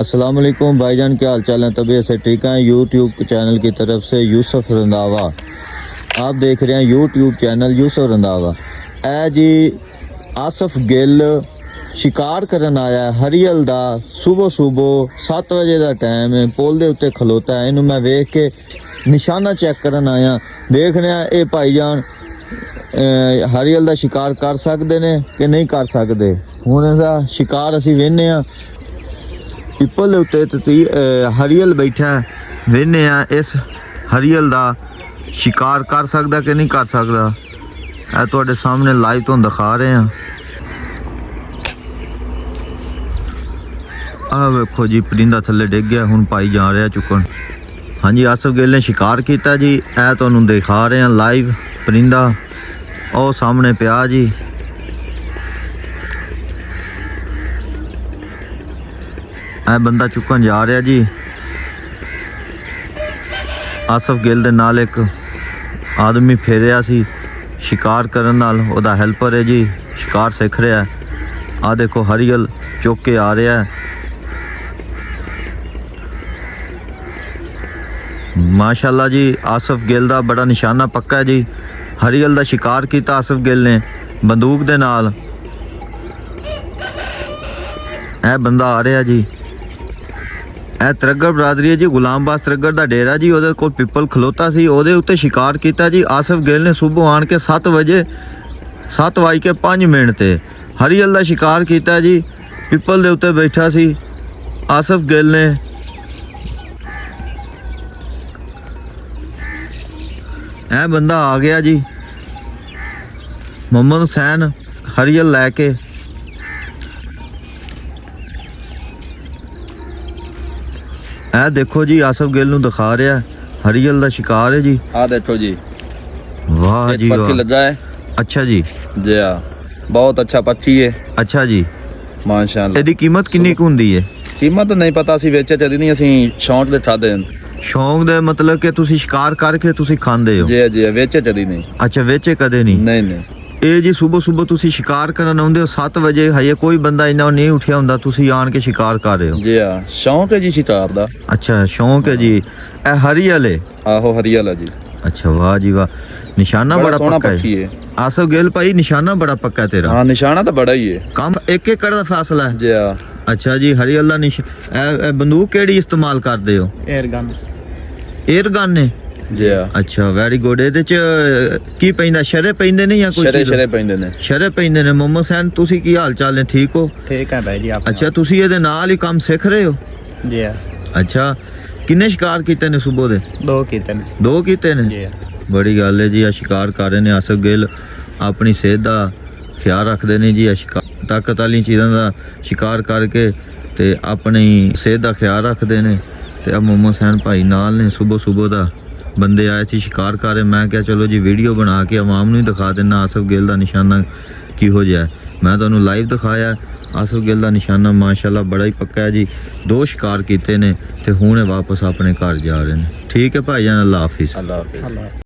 अस्सलाम वालेकुम भाईजान, क्या हाल चाल है? तबीयत से ठीक है? यूट्यूब चैनल की तरफ से यूसुफ रंधावा आप देख रहे हैं। YouTube channel Yusuf Randhawa. ए जी आसफ गिल शिकार करन आया हरियल दा। सुबह सुबह 7 बजे का टाइम है, पुल दे उत्ते खलोता है। इनू मैं वेख के निशाना चेक करन आया। देख रहे हैं ये भाईजान हरियल का शिकार कर सकते ने कि नहीं कर सकते। हुण इसदा शिकार असीं वेखने आ। पिपल उत्ते हरियल बैठा है, वेखने आ इस हरियल का शिकार कर सकता कि नहीं कर सकता। ਇਹ ਤੁਹਾਡੇ सामने लाइव तो दिखा रहे हैं। आ वेखो जी परिंदा थले डिग गया, हुण पाई जा रहा चुकन। हाँ जी आसफ गिल ने शिकार किया जी। ए तुहानूं दिखा रहे हैं लाइव परिंदा और सामने पिया जी। ए बंदा चुकन जा रहा जी। आसफ गिल दे नाल एक आदमी फेरिया सी शिकार करन नाल, ओदा हेल्पर है जी, शिकार सीख रहा है। आ देखो हरियल चुक के आ रहा है। माशाल्लाह जी आसफ गिल दा बड़ा निशाना पक्का है जी। हरियल दा शिकार किया आसफ गिल ने बंदूक दे नाल। ए बंदा आ रहा जी। ए तरगर बरादरी है जी, गुलामबाज तरगर दा डेरा जी। ओदे कोल पिपल खलोता सी, ओदे उत्ते शिकार किया जी आसफ गिल ने। सुबह आन के 7 बजे 7:05 ते हरियल दा शिकार किया जी। पिपल दे उत्ते बैठा सी आसफ गिल ने। ए बंदा आ गया जी मोहम्मद हुसैन हरियल लैके। ए देखो जी आसफ गिल नूं दिखा रहा है हरियल दा शिकार है जी। आ देखो जी, वाह जी पक्षी वाह। लगा है अच्छा जी, जी हाँ, बहुत अच्छा पक्षी है अच्छा जी। माशाल्लाह। ਇਹਦੀ ਕੀਮਤ ਕਿੰਨੀ ਕੁ ਹੁੰਦੀ ਹੈ? कीमत नहीं पता सी ਵੇਚੇ ਤੇ ਨਹੀਂ, ਅਸੀਂ ਸ਼ੌਂਕ ਦੇ ਠਾਦੇ ਹਾਂ ਸ਼ੌਂਕ ਦੇ ਮਤਲਬ ਕਿ ਤੁਸੀਂ ਸ਼ਿਕਾਰ ਕਰਕੇ ਤੁਸੀਂ ਖਾਂਦੇ ਹੋ? ਜੀ ਜੀ, ਵੇਚੇ ਤੇ ਨਹੀਂ। ਅੱਛਾ, ਵੇਚੇ ਕਦੇ ਨਹੀਂ? ਨਹੀਂ ਨਹੀਂ। ਇਹ ਜੀ ਸਵੇਰ ਤੁਸੀਂ ਸ਼ਿਕਾਰ ਕਰਨ ਆਉਂਦੇ ਹੋ 7 ਵਜੇ, ਹਜੇ ਕੋਈ ਬੰਦਾ ਇੰਨਾ ਨਹੀਂ ਉੱਠਿਆ ਹੁੰਦਾ, ਤੁਸੀਂ ਆਣ ਕੇ ਸ਼ਿਕਾਰ ਕਰ ਰਹੇ ਹੋ? ਜੀ ਹਾਂ, ਸ਼ੌਂਕ ਹੈ ਜੀ ਸ਼ਿਕਾਰ ਦਾ। ਅੱਛਾ ਸ਼ੌਂਕ ਹੈ ਜੀ। ਇਹ ਹਰੀਅਲ ਹੈ? ਆਹੋ ਹਰੀਅਲ ਹੈ ਜੀ। ਅੱਛਾ ਵਾਹ ਜੀ ਵਾਹ, ਨਿਸ਼ਾਨਾ ਬੜਾ ਸੋਹਣਾ ਪੱਕਾ ਪੱਖੀ ਹੈ। ਹੈ ਆਸਫ ਗਿਲ ਭਾਈ, ਨਿਸ਼ਾਨਾ ਬੜਾ ਪੱਕਾ ਤੇਰਾ। ਹਾਂ ਨਿਸ਼ਾਨਾ ਤਾਂ ਬੜਾ ਹੀ ਹੈ। ਕੰਮ 1 ਏਕੜ ਦਾ ਫਾਸਲਾ ਹੈ? ਜੀ ਹਾਂ। ਅੱਛਾ ਜੀ ਹਰੀਅਲ ਦਾ ਇਹ ਬੰਦੂਕ ਕਿਹੜੀ ਇਸਤੇਮਾਲ ਕਰਦੇ ਹੋ? 에ਅਰ ਗਨ ਨੇ? ਜੀ ਹਾਂ। ਅੱਛਾ ਵੈਰੀ ਗੁੱਡ। ਇਹਦੇ ਚ ਕੀ ਪੈਂਦਾ, ਸ਼ਰੇ ਪੈਂਦੇ ਨੇ ਜਾਂ ਕੋਈ ਸ਼ਰੇ ਪੈਂਦੇ ਨੇ? ਸ਼ਰੇ ਪੈਂਦੇ ਨੇ। ਮੁਹੰਮਦ ਹੁਸੈਨ ਤੁਸੀਂ ਕੀ ਹਾਲ ਚਾਲ ਨੇ? ਠੀਕ ਹੋ? ठीक है भाई जी आप। ਅੱਛਾ ਤੁਸੀਂ ਇਹਦੇ ਨਾਲ ਹੀ ਕੰਮ ਸਿੱਖ ਰਹੇ ਹੋ? जी हाँ, ਅੱਛਾ ਕਿੰਨੇ ਸ਼ਿਕਾਰ ਕੀਤੇ ਨੇ ਸਵੇਰ ਦੇ? 2 कीते ने। 2 ਕੀਤੇ ਨੇ? जी हाँ। ਬੜੀ ਗੱਲ ਹੈ ਜੀ। ਆ ਸ਼ਿਕਾਰ ਕਰ ਰਹੇ ਨੇ ਆਸਫ ਗਿਲ, ਆਪਣੀ ਸਿਹਤ ਦਾ ਖਿਆਲ ਰੱਖਦੇ ਨੇ ਜੀ। ਆ ਸ਼ਿਕਾਰ ਤਾਕਤ ਵਾਲੀ ਚੀਜ਼ਾਂ ਦਾ ਸ਼ਿਕਾਰ ਕਰਕੇ ਤੇ ਆਪਣੀ ਸਿਹਤ ਦਾ ਖਿਆਲ ਰੱਖਦੇ ਨੇ। ਤੇ ਆ ਮੁਹੰਮਦ ਹੁਸੈਨ ਭਾਈ ਨਾਲ ਨੇ। ਸਵੇਰ ਦਾ ਬੰਦੇ ਆਏ ਸੀ ਸ਼ਿਕਾਰ ਕਰ ਰਹੇ। ਮੈਂ ਕਿਹਾ ਚਲੋ ਜੀ ਵੀਡੀਓ ਬਣਾ ਕੇ ਆਵਾਮ ਨੂੰ ਹੀ ਦਿਖਾ ਦਿੰਦਾ ਆਸਫ ਗਿਲ ਦਾ ਨਿਸ਼ਾਨਾ ਕਿਹੋ ਜਿਹਾ। ਮੈਂ ਤੁਹਾਨੂੰ ਲਾਈਵ ਦਿਖਾਇਆ ਆਸਫ ਗਿਲ ਦਾ ਨਿਸ਼ਾਨਾ ਮਾਸ਼ਾਅੱਲਾ ਬੜਾ ਹੀ ਪੱਕਾ ਹੈ ਜੀ। 2 ਸ਼ਿਕਾਰ ਕੀਤੇ ਨੇ ਤੇ ਹੁਣ ਇਹ ਵਾਪਸ ਆਪਣੇ ਘਰ ਜਾ ਰਹੇ ਨੇ। ਠੀਕ ਹੈ ਭਾਈ ਜਾਨ, ਅੱਲਾ ਹਾਫਿਜ਼। ਅੱਲਾ ਹਾਫਿਜ਼।